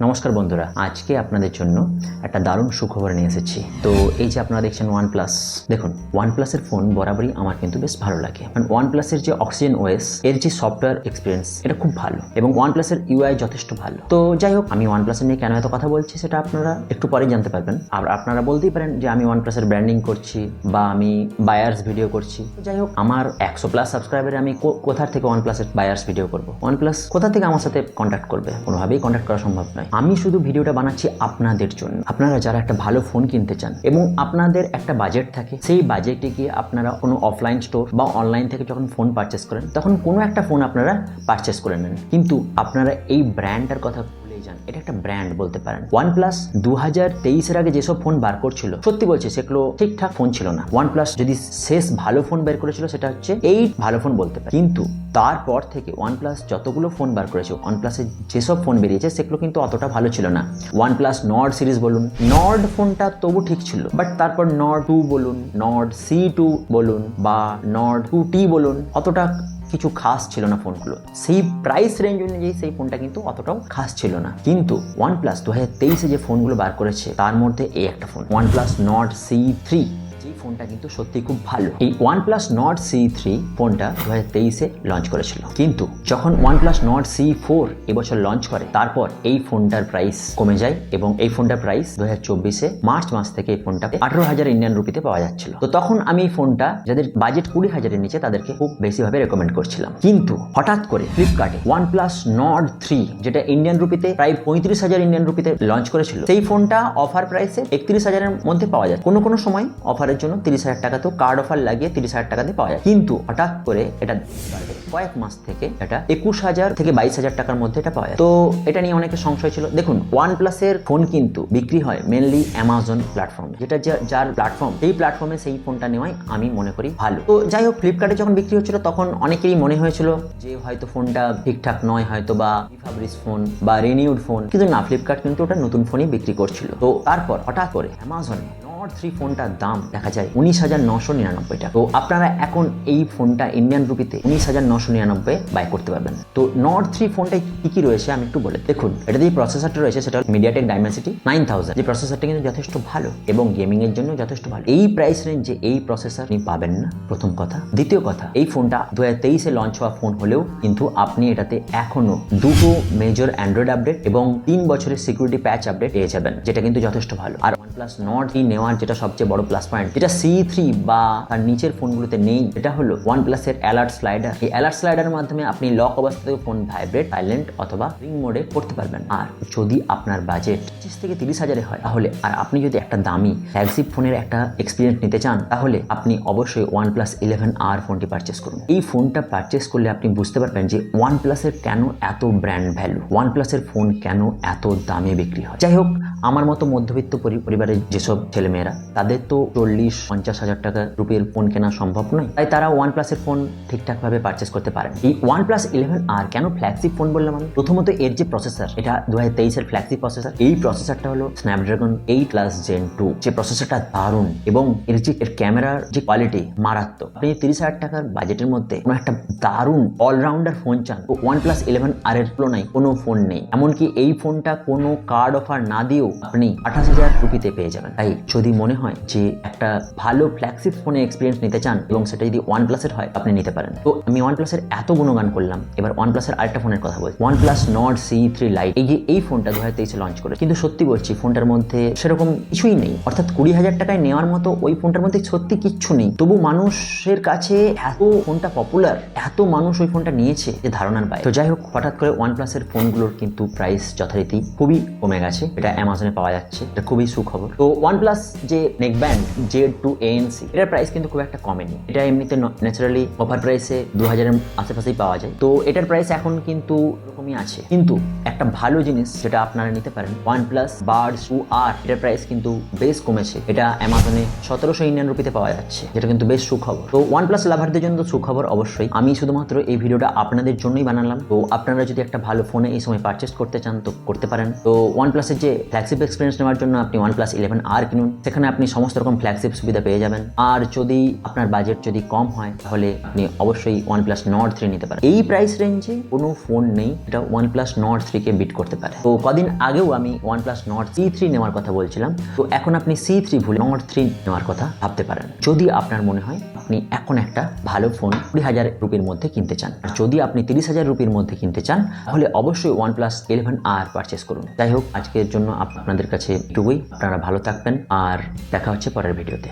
নমস্কার বন্ধুরা, আজকে আপনাদের জন্য একটা দারুণ সুখবর নিয়ে এসেছি। তো এই যে আপনারা দেখছেন OnePlus, দেখুন OnePlus-এর ফোন বরাবরই আমার কিন্তু বেশ ভালো লাগে। কারণ OnePlus-এর যে Oxygen OS এর যে সফটওয়্যার এক্সপিরিয়েন্স এটা খুব ভালো এবং OnePlus-এর UI যথেষ্ট ভালো। তো যাই হোক, আমি OnePlus-এর নিয়ে কেন এত কথা বলছি সেটা আপনারা একটু পরে জানতে পারবেন। আর আপনারা বলতেই পারেন যে আমি OnePlus-এর ব্র্যান্ডিং করছি বা আমি বায়ার্স ভিডিও করছি। যাই হোক, আমার 100+ সাবস্ক্রাইবারে আমি কোথা থেকে OnePlus-এর বায়ার্স ভিডিও করব? OnePlus কোথা থেকে আমার সাথে কন্ট্যাক্ট করবে? কোনোভাবেই কন্ট্যাক্ট করা সম্ভব নয়। আমি শুধু ভিডিওটা বানাচ্ছি আপনাদের জন্য। আপনারা যারা একটা ভালো ফোন কিনতে চান এবং আপনাদের একটা বাজেট থাকে, সেই বাজেটে গিয়ে আপনারা কোনো অফলাইন স্টোর বা অনলাইন থেকে যখন ফোন পারচেস করেন তখন কোনো একটা ফোন আপনারা পারচেস করে নেন, কিন্তু আপনারা এই ব্র্যান্ডটার কথা এটা একটা ব্র্যান্ড বলতে পারেন। OnePlus 2023-এর আগে যেসব ফোন বার করছিল, সত্যি বলছি সেগুলো ঠিকঠাক ফোন ছিল না। OnePlus যদি শেষ ভালো ফোন বের করেছিল সেটা হচ্ছে এই ভালো ফোন বলতে পারে, কিন্তু তারপর থেকে OnePlus যতগুলো ফোন বার করেছে, OnePlus-এর যেসব ফোন বেরিয়েছে সেগুলো কিন্তু অতটা ভালো ছিল না। OnePlus Nord সিরিজ বলুন, Nord ফোনটা তবু ঠিক ছিল, বাট তারপর Nord 2 বলুন, Nord C2 বলুন বা Nord 2T বলুন, অতটা কিছু খাস ছিল না ফোনগুলো। সেই প্রাইস রেঞ্জ অনুযায়ী সেই ফোনটা কিন্তু অতটাও খাস ছিল না। কিন্তু OnePlus 2023-এ যে ফোনগুলো বার করেছে তার মধ্যে এই একটা ফোন, OnePlus Nord C3, যে ফোনটা কিন্তু সত্যি খুব ভালো। এই OnePlus Nord C3 ফোনটা 2023-এ লঞ্চ করেছিল, কিন্তু যখন OnePlus Nord C4 এবছর লঞ্চ করে তারপর এই ফোনটার প্রাইস কমে যায় এবং এই ফোনটার প্রাইস 2024-এ মার্চ মাস থেকে এই ফোনটা 18,000 ইন্ডিয়ান রুপিতে পাওয়া যাচ্ছিল। তো তখন আমি এই ফোনটা যাদের বাজেট 20,000-এর নিচে তাদেরকে খুব বেশিভাবে রেকমেন্ড করছিলাম। কিন্তু হঠাৎ করে ফ্লিপকার্টে OnePlus Nord 3, যেটা ইন্ডিয়ান রুপিতে প্রায় 35,000 ইন্ডিয়ান রুপিতে লঞ্চ করেছিল, সেই ফোনটা অফার প্রাইসে 31,000-এর মধ্যে পাওয়া যায়। কোনো সময় অফার জন্য 30,000 টাকা তো কার্ড অফার লাগিয়ে 30,000 টাকাতে পাওয়া যায়, কিন্তু হঠাৎ করে এটা কয়েক মাস থেকে এটা 21,000 থেকে 22,000 টাকার মধ্যে এটা পাওয়া যায়। তো এটা নিয়ে অনেকের সংশয় ছিল। দেখুন, OnePlus-এর ফোন কিন্তু বিক্রি হয় মেনলি অ্যামাজন প্ল্যাটফর্মে, যেটা যার প্ল্যাটফর্ম, সেই প্ল্যাটফর্মে সেই ফোনটা নেওয়াই আমি মনে করি ভালো। তো যাই হোক, ফ্লিপকার্টে যখন বিক্রি হচ্ছিল তখন অনেকেরই মনে হয়েছিল যে হয়তো ফোনটা ঠিকঠাক নয়, হয়তো বা রিফাবরিশ ফোন বা রিনিউড ফোন, কিন্তু না, ফ্লিপকার্ট কিন্তু ওটা নতুন ফোনই বিক্রি করছিল। তো তারপর হঠাৎ করে অ্যামাজনে Nord 3 ফোনটার দাম দেখা যায় 19,999 টাকা। তো আপনারা এখন এই ফোনটা ইন্ডিয়ান রুপিতে 19,999 বাই করতে পারবেন। তো Nord 3 ফোনটায় কি রয়েছে আমি একটু বলে দেখুন। এটা যে প্রসেসরটা রয়েছে সেটা MediaTek Dimensity 9000, যে প্রসেসরটা কিন্তু যথেষ্ট ভালো এবং গেমিং এর জন্য যথেষ্ট ভালো। এই প্রাইস রেঞ্জে এই প্রসেসর আপনি পাবেন না, প্রথম কথা। দ্বিতীয় কথা, এই ফোনটা 2023-এ লঞ্চ হওয়া ফোন হলেও কিন্তু আপনি এটাতে এখনো দুটো মেজর অ্যান্ড্রয়েড আপডেট এবং 3 বছরের সিকিউরিটি প্যাচ আপডেট পেয়ে যাবেন, যেটা কিন্তু যথেষ্ট ভালো। আর OnePlus Nord 3 নেওয়ার যেটা সবচেয়ে বড় প্লাস পয়েন্ট, যেটা C3 বা তার নিচের ফোনগুলোতে নেই, এটা হলো OnePlus-এর অ্যালার্ট স্লাইডার। এই অ্যালার্ট স্লাইডারের মাধ্যমে আপনি লক অবস্থা থেকে ফোন ভাইব্রেট, সাইলেন্ট অথবা রিং মোডে করতে পারবেন। আর যদি আপনার বাজেট 25 থেকে 30,000-এ হয় তাহলে, আর আপনি যদি একটা দামি ফ্ল্যাগশিপ ফোনের একটা এক্সপিরিয়েন্স নিতে চান, তাহলে আপনি অবশ্যই OnePlus 11R ফোনটি পারচেস করুন। এই ফোনটা পারচেস করলে আপনি বুঝতে পারবেন যে OnePlus-এর কেন এত ব্র্যান্ড ভ্যালু, OnePlus-এর ফোন কেন এত দামে বিক্রি হয়। যাই হোক, আমার মতো মধ্যবিত্ত পরিবারের যেসব ছেলেমেয়েরা, তাদের তো 40-50,000 টাকা রুপির ফোন কেনা সম্ভব নয়, তাই তারা OnePlus-এর ফোন ঠিকঠাকভাবে পারচেস করতে পারেন। এই OnePlus 11R কেন ফ্ল্যাগশিপ ফোন বললাম আমি? প্রথমত এর যে প্রসেসর, এটা 2023-এর ফ্ল্যাগশিপ প্রসেসর। এই প্রসেসরটা হলো Snapdragon 8+ Gen 2, যে প্রসেসরটা দারুণ এবং এর ক্যামেরার যে কোয়ালিটি মারাত্মক। আপনি 30,000 টাকার বাজেটের মধ্যে কোনো একটা দারুণ অলরাউন্ডার ফোন চান, তো OnePlus 11R-এর তুলনায় কোনো ফোন নেই। এমনকি এই ফোনটা কোনো কার্ড অফার না দিয়েও আপনি 28,000 রুপিতে পেয়ে যাবেন। তাই যদি মনে হয় যে একটা ভালো ফ্ল্যাগশিপ ফোনে এক্সপিরিয়েন্স নিতে চান এবং সেটা যদি OnePlus-এর হয়, আপনি নিতে পারেন। তো আমি OnePlus-এর এত গুণগান করলাম, এবার OnePlus-এর আরেকটা ফোনের কথা বলছি, OnePlus Nord C3 Lite। এই ফোনটা 2023-এ লঞ্চ করে, কিন্তু সত্যি বলছি ফোনটার মধ্যে সেরকম কিছুই নেই। অর্থাৎ 20,000 টাকায় নেওয়ার মতো ওই ফোনটার মধ্যে সত্যি কিচ্ছু নেই। তবু মানুষের কাছে এত ফোনটা পপুলার, এত মানুষ ওই ফোনটা নিয়েছে যে ধারণার বাইরে। তো যাই হোক, হঠাৎ করে OnePlus-এর ফোনগুলোর কিন্তু প্রাইস যথারীতি খুবই কমে গেছে, এটা অ্যামাজনে পাওয়া যাচ্ছে, এটা খুবই সুখবর। তো OnePlus যে নেকব্যান্ড Z2 ANC, এটার প্রাইস কিন্তু খুব একটা কমেনি। এটা এমনিতে ন্যাচারালি অফার প্রাইসে 2,000-এর আশেপাশেই পাওয়া যায়। তো এটার প্রাইস এখন কিন্তু এরকমই আছে। কিন্তু একটা ভালো জিনিস যেটা আপনারা নিতে পারেন, OnePlus Buds 2R, এটার প্রাইস কিন্তু বেশ কমেছে। এটা অ্যামাজনে 1700 ইন্ডিয়ান রুপিতে পাওয়া যাচ্ছে, যেটা কিন্তু বেশ সুখবর। তো OnePlus লাভারদের জন্য তো সুখবর অবশ্যই। আমি শুধুমাত্র এই ভিডিওটা আপনাদের জন্যই বানালাম। তো আপনারা যদি একটা ভালো ফোনে এই সময় পারচেস করতে চান তো করতে পারেন। তো OnePlus-এর যে ফ্ল্যাগশিপ ফ্ল্যাগশিপ এক্সপিরিয়েন্স নেওয়ার জন্য আপনি OnePlus 11R কিনুন, সেখানে আপনি সমস্ত রকম ফ্ল্যাগশিপ সুবিধা পেয়ে যাবেন। আর যদি আপনার বাজেট যদি কম হয় তাহলে আপনি অবশ্যই OnePlus Nord 3 নিতে পারেন। এই প্রাইস রেঞ্জে কোনো ফোন নেই এটা OnePlus Nord 3 কে বিট করতে পারে। তো কদিন আগেও আমি OnePlus Nord C3 নেওয়ার কথা বলছিলাম, তো এখন আপনি C3 ভুলে Nord 3 নেওয়ার কথা ভাবতে পারেন যদি আপনার মনে হয় আপনি এখন একটা ভালো ফোন 20,000 রুপির মধ্যে কিনতে চান। আর যদি আপনি 30,000 রুপির মধ্যে কিনতে চান তাহলে অবশ্যই OnePlus 11R পারচেস করুন। যাই হোক, আজকের জন্য আপনাদের কাছে এটুকুই। আপনারা ভালো থাকবেন আর দেখা হচ্ছে পরের ভিডিওতে।